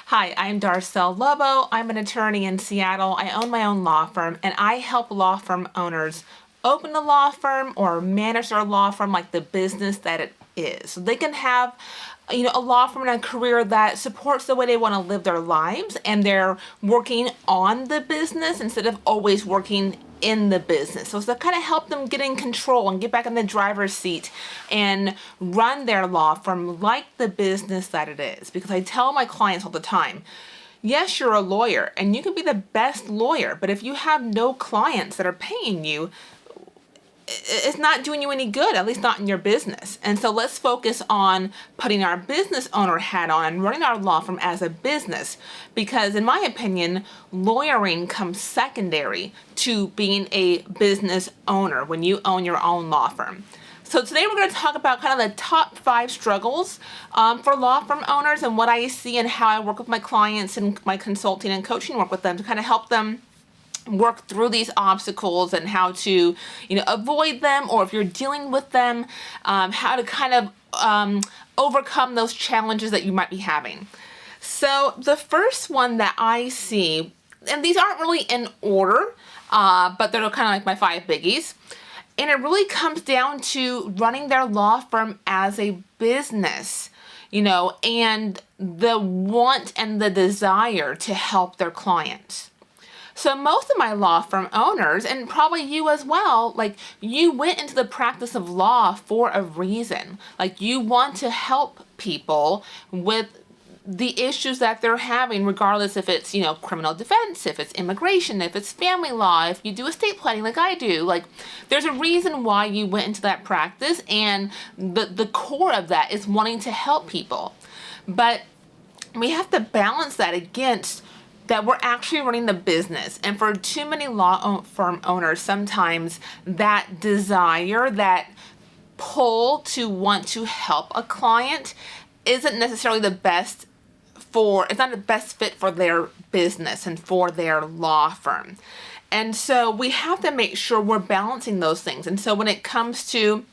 Hi, I'm Darcel Lobo. I'm an attorney in Seattle. I own my own law firm, and I help law firm owners open a law firm or manage their law firm like the business that it is. So they can have a law firm and a career that supports the way they want to live their lives, and they're working on the business instead of always working in the business. So it's to kind of help them get in control and get back in the driver's seat and run their law firm like the business that it is. Because I tell my clients all the time, yes, you're a lawyer and you can be the best lawyer, but if you have no clients that are paying you, it's not doing you any good, at least not in your business. And so let's focus on putting our business owner hat on and running our law firm as a business, because in my opinion, lawyering comes secondary to being a business owner when you own your own law firm. So today we're going to talk about kind of the top 5 struggles for law firm owners and what I see and how I work with my clients and my consulting and coaching work with them to kind of help them work through these obstacles and how to avoid them, or if you're dealing with them, how to kind of overcome those challenges that you might be having. So the first one that I see, and these aren't really in order, but they're kind of like my 5 biggies, and it really comes down to running their law firm as a business, and the want and the desire to help their clients. So most of my law firm owners, and probably you as well, you went into the practice of law for a reason. You want to help people with the issues that they're having, regardless if it's, criminal defense, if it's immigration, if it's family law, if you do estate planning like I do. There's a reason why you went into that practice, and the core of that is wanting to help people. But we have to balance that against that we're actually running the business. And for too many law firm owners, sometimes that desire, that pull to want to help a client isn't necessarily it's not the best fit for their business and for their law firm. And so we have to make sure we're balancing those things. And so when it comes to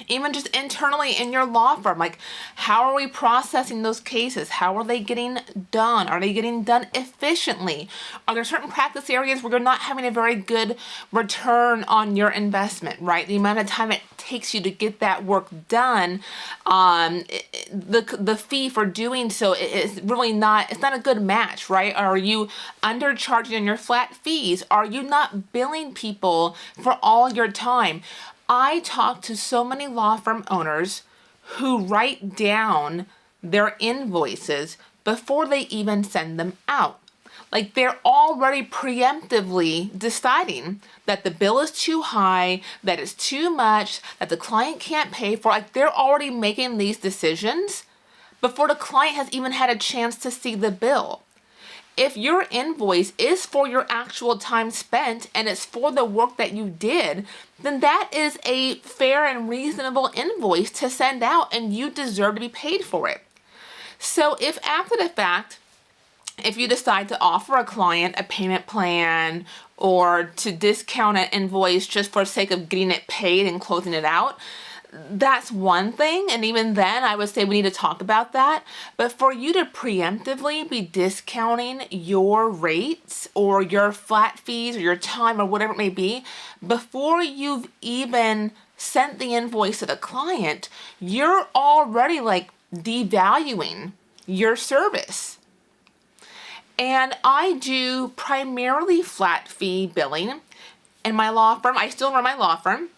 even just internally in your law firm, how are we processing those cases? How are they getting done? Are they getting done efficiently? Are there certain practice areas where you're not having a very good return on your investment, right? The amount of time it takes you to get that work done, the fee for doing so is really it's not a good match, right? Are you undercharging on your flat fees? Are you not billing people for all your time? I talk to so many law firm owners who write down their invoices before they even send them out. They're already preemptively deciding that the bill is too high, that it's too much, that the client can't pay for. They're already making these decisions before the client has even had a chance to see the bill. If your invoice is for your actual time spent and it's for the work that you did, then that is a fair and reasonable invoice to send out, and you deserve to be paid for it. So if after the fact, if you decide to offer a client a payment plan or to discount an invoice just for the sake of getting it paid and closing it out, that's one thing, and even then I would say we need to talk about that. But for you to preemptively be discounting your rates or your flat fees or your time or whatever it may be before you've even sent the invoice to the client, you're already devaluing your service. And I do primarily flat fee billing in my law firm. I still run my law firm.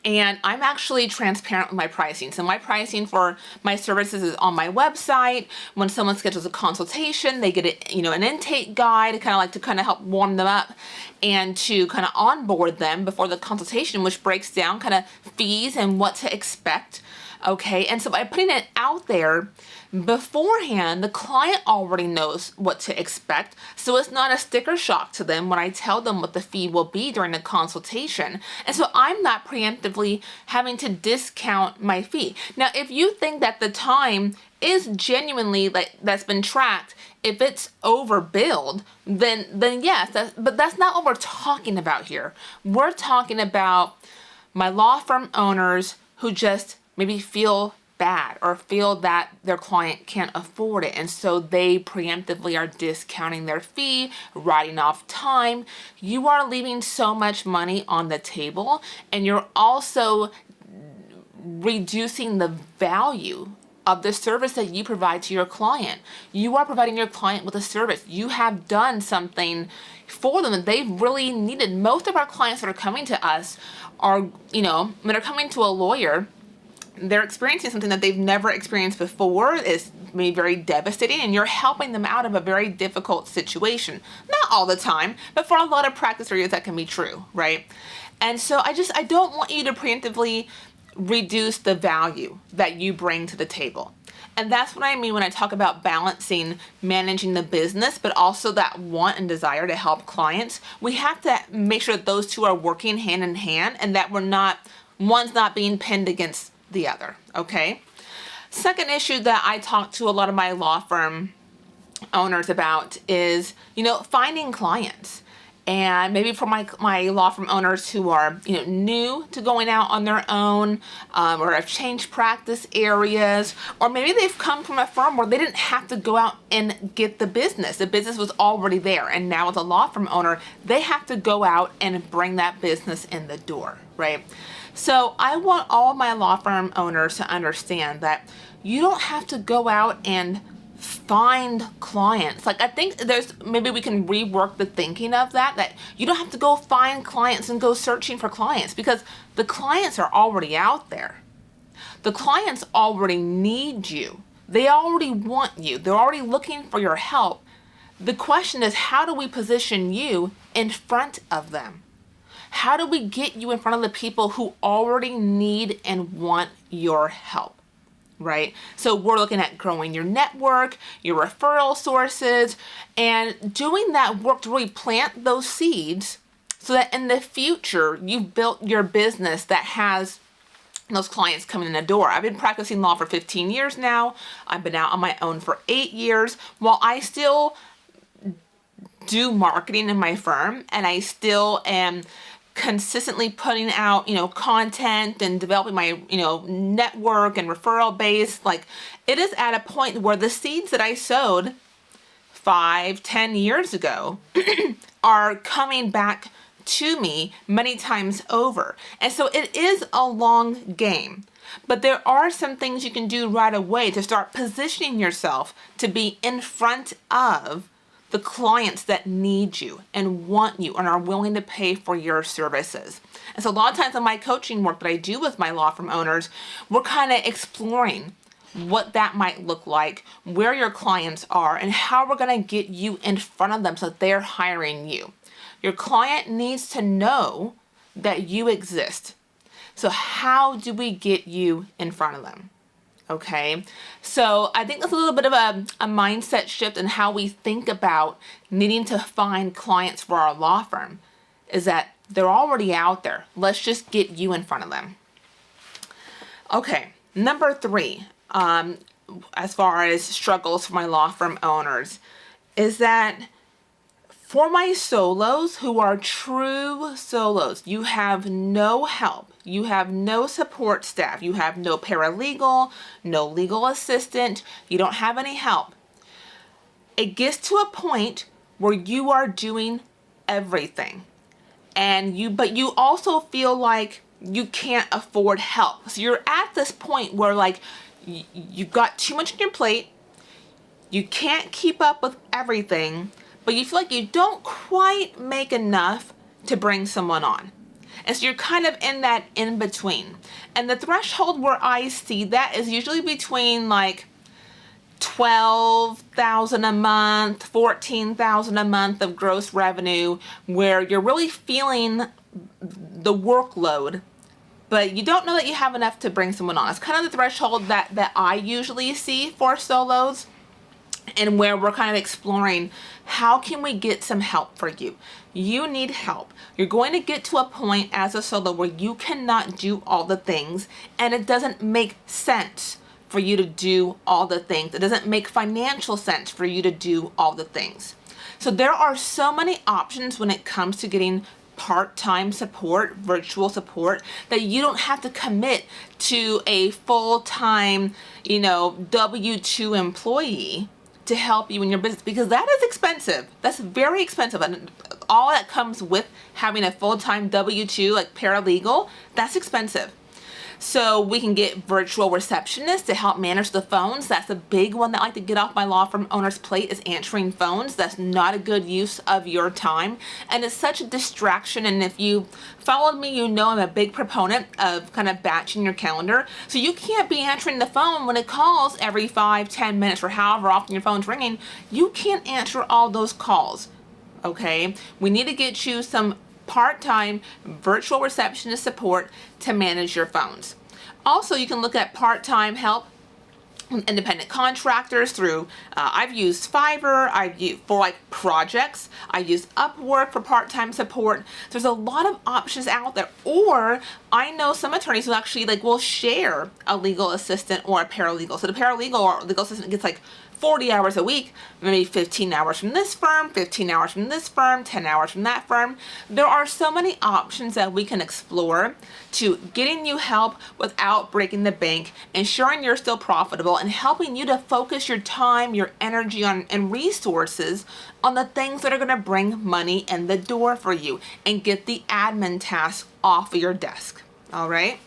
And I'm actually transparent with my pricing. So my pricing for my services is on my website. When someone schedules a consultation, they get an intake guide to kind of help warm them up and to kind of onboard them before the consultation, which breaks down kind of fees and what to expect. Okay, and so by putting it out there beforehand, the client already knows what to expect, so it's not a sticker shock to them when I tell them what the fee will be during the consultation. And so I'm not preemptively having to discount my fee. Now, if you think that the time is genuinely that's been tracked, if it's overbilled, then yes, but that's not what we're talking about here. We're talking about my law firm owners who just maybe feel bad or feel that their client can't afford it. And so they preemptively are discounting their fee, writing off time. You are leaving so much money on the table, and you're also reducing the value of the service that you provide to your client. You are providing your client with a service. You have done something for them that they've really needed. Most of our clients that are coming to us are, when they're coming to a lawyer, they're experiencing something that they've never experienced before. It's maybe very devastating, and you're helping them out of a very difficult situation. Not all the time, but for a lot of practice areas that can be true, right? And so I don't want you to preemptively reduce the value that you bring to the table. And that's what I mean when I talk about balancing managing the business, but also that want and desire to help clients. We have to make sure that those two are working hand in hand, and that one's not being pinned against the other, okay? Second issue that I talk to a lot of my law firm owners about is, finding clients. And maybe for my law firm owners who are, new to going out on their own, or have changed practice areas, or maybe they've come from a firm where they didn't have to go out and get the business. The business was already there. And now as a law firm owner, they have to go out and bring that business in the door, right? So I want all my law firm owners to understand that you don't have to go out and find clients. Like, I think maybe we can rework the thinking of that you don't have to go find clients and go searching for clients, because the clients are already out there. The clients already need you. They already want you. They're already looking for your help. The question is, how do we position you in front of them? How do we get you in front of the people who already need and want your help? Right? So we're looking at growing your network, your referral sources, and doing that work to really plant those seeds so that in the future you've built your business that has those clients coming in the door. I've been practicing law for 15 years now. I've been out on my own for 8 years. While I still do marketing in my firm, and I still am consistently putting out, content and developing my, network and referral base, like, it is at a point where the seeds that I sowed 5-10 years ago are coming back to me many times over. And so it is a long game, but there are some things you can do right away to start positioning yourself to be in front of the clients that need you and want you and are willing to pay for your services. And so a lot of times in my coaching work that I do with my law firm owners, we're kind of exploring what that might look like, where your clients are, and how we're going to get you in front of them so that they're hiring you. Your client needs to know that you exist. So how do we get you in front of them? Okay, so I think that's a little bit of a mindset shift in how we think about needing to find clients for our law firm, is that they're already out there. Let's just get you in front of them. Okay, number 3, as far as struggles for my law firm owners, is that for my solos who are true solos, you have no help. You have no support staff. You have no paralegal, no legal assistant. You don't have any help. It gets to a point where you are doing everything. But you also feel like you can't afford help. So you're at this point where, like, you've got too much on your plate. You can't keep up with everything, but you feel like you don't quite make enough to bring someone on. And so you're kind of in that in between. And the threshold where I see that is usually between like $12,000 a month, $14,000 a month of gross revenue, where you're really feeling the workload, but you don't know that you have enough to bring someone on. It's kind of the threshold that I usually see for solos, and where we're kind of exploring how can we get some help for you. You need help. You're going to get to a point as a solo where you cannot do all the things, and it doesn't make sense for you to do all the things. It doesn't make financial sense for you to do all the things. So there are so many options when it comes to getting part-time support, virtual support, that you don't have to commit to a full-time, W-2 employee to help you in your business, because that is expensive. That's very expensive. And all that comes with having a full-time W-2, like paralegal, that's expensive. So we can get virtual receptionists to help manage the phones. That's a big one that I like to get off my law firm owner's plate, is answering phones. That's not a good use of your time. And it's such a distraction. And if you followed me, you know I'm a big proponent of kind of batching your calendar. So you can't be answering the phone when it calls every 5-10 minutes or however often your phone's ringing. You can't answer all those calls. Okay? We need to get you some part-time virtual receptionist support to manage your phones. Also, you can look at part-time help with independent contractors through, I've used Fiverr, I've used for like projects, I use Upwork for part-time support. There's a lot of options out there. Or I know some attorneys who actually will share a legal assistant or a paralegal. So the paralegal or legal assistant gets 40 hours a week, maybe 15 hours from this firm, 15 hours from this firm, 10 hours from that firm. There are so many options that we can explore to getting you help without breaking the bank, ensuring you're still profitable, and helping you to focus your time, your energy and resources on the things that are going to bring money in the door for you and get the admin tasks off of your desk. All right?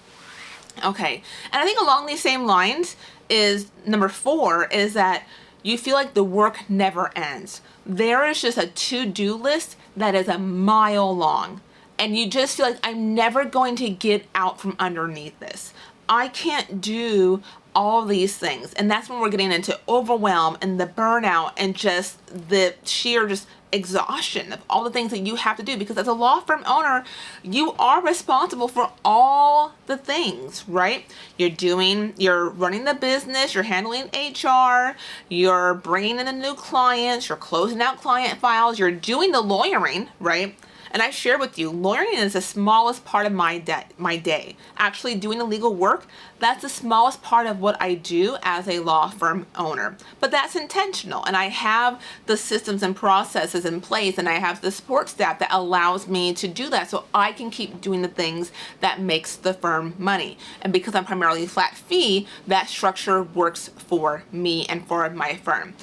Okay. And I think along these same lines is number 4, is that you feel like the work never ends. There is just a to-do list that is a mile long, and you just feel like, I'm never going to get out from underneath this. I can't do all these things. And that's when we're getting into overwhelm and the burnout and just the sheer exhaustion of all the things that you have to do, because as a law firm owner, you are responsible for all the things, right? You're running the business, you're handling HR, you're bringing in the new clients, you're closing out client files, you're doing the lawyering, right? And I shared with you, lawyering is the smallest part of my day. Actually doing the legal work, that's the smallest part of what I do as a law firm owner. But that's intentional, and I have the systems and processes in place, and I have the support staff that allows me to do that, so I can keep doing the things that makes the firm money. And because I'm primarily flat fee, that structure works for me and for my firm.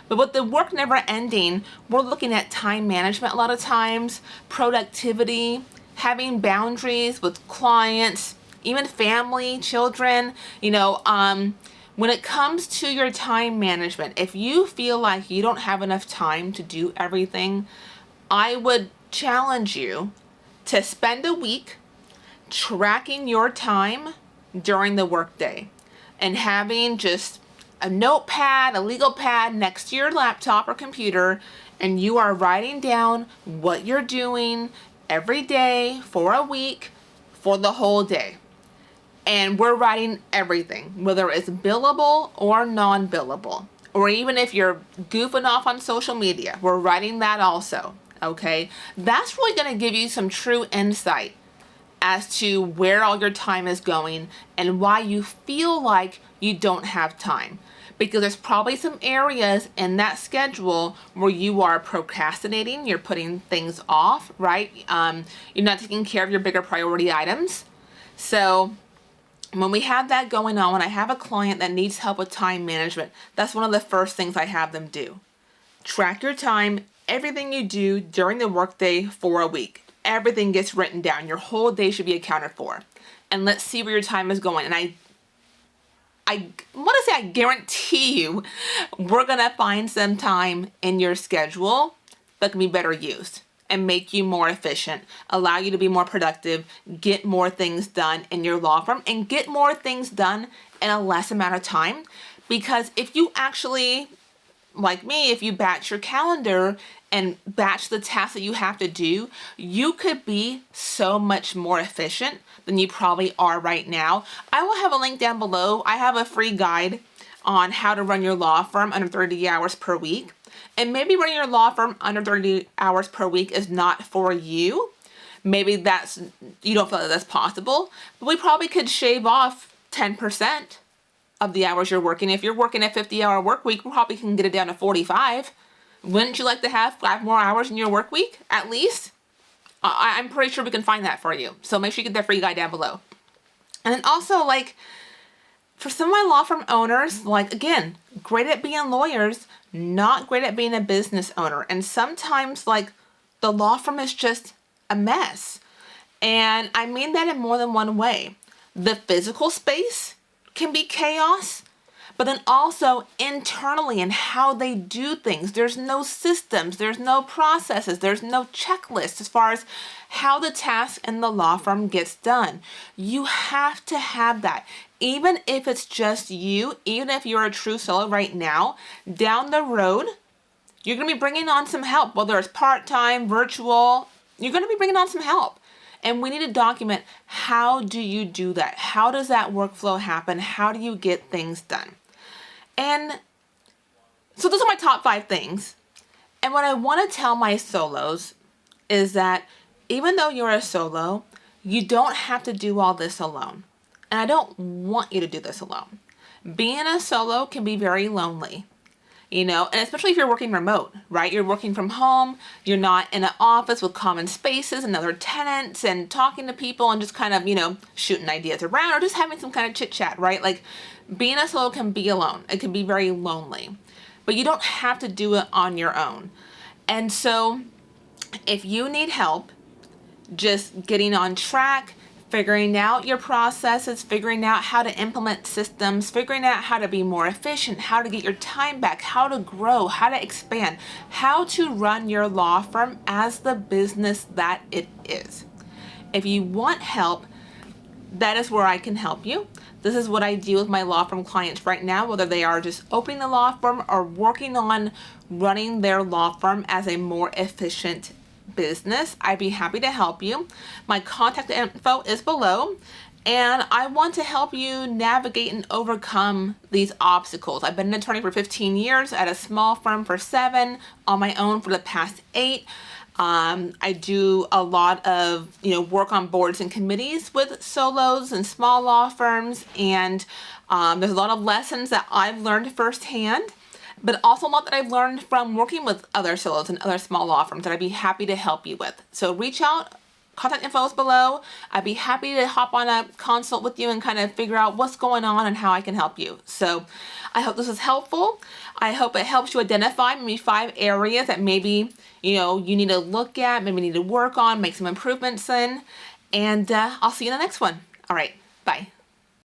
But with the work never ending, we're looking at time management a lot of times, productivity, having boundaries with clients, even family, children. When it comes to your time management, if you feel like you don't have enough time to do everything, I would challenge you to spend a week tracking your time during the workday and having just a notepad, a legal pad next to your laptop or computer, and you are writing down what you're doing every day for a week for the whole day. And we're writing everything, whether it's billable or non-billable, or even if you're goofing off on social media, we're writing that also, okay? That's really going to give you some true insight as to where all your time is going and why you feel like you don't have time. Because there's probably some areas in that schedule where you are procrastinating, you're putting things off, right? You're not taking care of your bigger priority items. So when we have that going on, when I have a client that needs help with time management, that's one of the first things I have them do. Track your time, everything you do during the workday for a week. Everything gets written down. Your whole day should be accounted for. And let's see where your time is going. And I want to say, I guarantee you, we're going to find some time in your schedule that can be better used and make you more efficient, allow you to be more productive, get more things done in your law firm, and get more things done in a less amount of time. Because if you actually, like me, if you batch your calendar and batch the tasks that you have to do, you could be so much more efficient than you probably are right now. I will have a link down below. I have a free guide on how to run your law firm under 30 hours per week. And maybe running your law firm under 30 hours per week is not for you. Maybe you don't feel that that's possible. But we probably could shave off 10% of the hours you're working. If you're working a 50-hour work week, we probably can get it down to 45. Wouldn't you like to have 5 more hours in your work week, at least? I'm pretty sure we can find that for you. So make sure you get that free guide down below. And then also, like, for some of my law firm owners, like, again, great at being lawyers, not great at being a business owner. And sometimes, like, the law firm is just a mess. And I mean that in more than one way. The physical space can be chaos, but then also internally in how they do things. There's no systems, there's no processes, there's no checklist as far as how the task in the law firm gets done. You have to have that. Even if it's just you, even if you're a true solo right now, down the road, you're going to be bringing on some help, whether it's part-time, virtual, you're going to be bringing on some help. And we need to document, how do you do that? How does that workflow happen? How do you get things done? And so those are my top 5 things. And what I want to tell my solos is that even though you're a solo, you don't have to do all this alone. And I don't want you to do this alone. Being a solo can be very lonely. And especially if you're working remote, right? You're working from home, you're not in an office with common spaces and other tenants and talking to people and just kind of, shooting ideas around or just having some kind of chit chat, right? Like, being a solo can be alone. It can be very lonely, but you don't have to do it on your own. And so if you need help just getting on track, figuring out your processes, figuring out how to implement systems, figuring out how to be more efficient, how to get your time back, how to grow, how to expand, how to run your law firm as the business that it is. If you want help, that is where I can help you. This is what I do with my law firm clients right now, whether they are just opening a law firm or working on running their law firm as a more efficient business. I'd be happy to help you. My contact info is below, and I want to help you navigate and overcome these obstacles. I've been an attorney for 15 years, at a small firm for 7, on my own for the past 8. I do a lot of, work on boards and committees with solos and small law firms, and there's a lot of lessons that I've learned firsthand, but also a lot that I've learned from working with other solos and other small law firms that I'd be happy to help you with. So reach out, contact info is below. I'd be happy to hop on a consult with you and kind of figure out what's going on and how I can help you. So I hope this is helpful. I hope it helps you identify maybe 5 areas that maybe, you need to look at, maybe need to work on, make some improvements in, and I'll see you in the next one. All right, bye.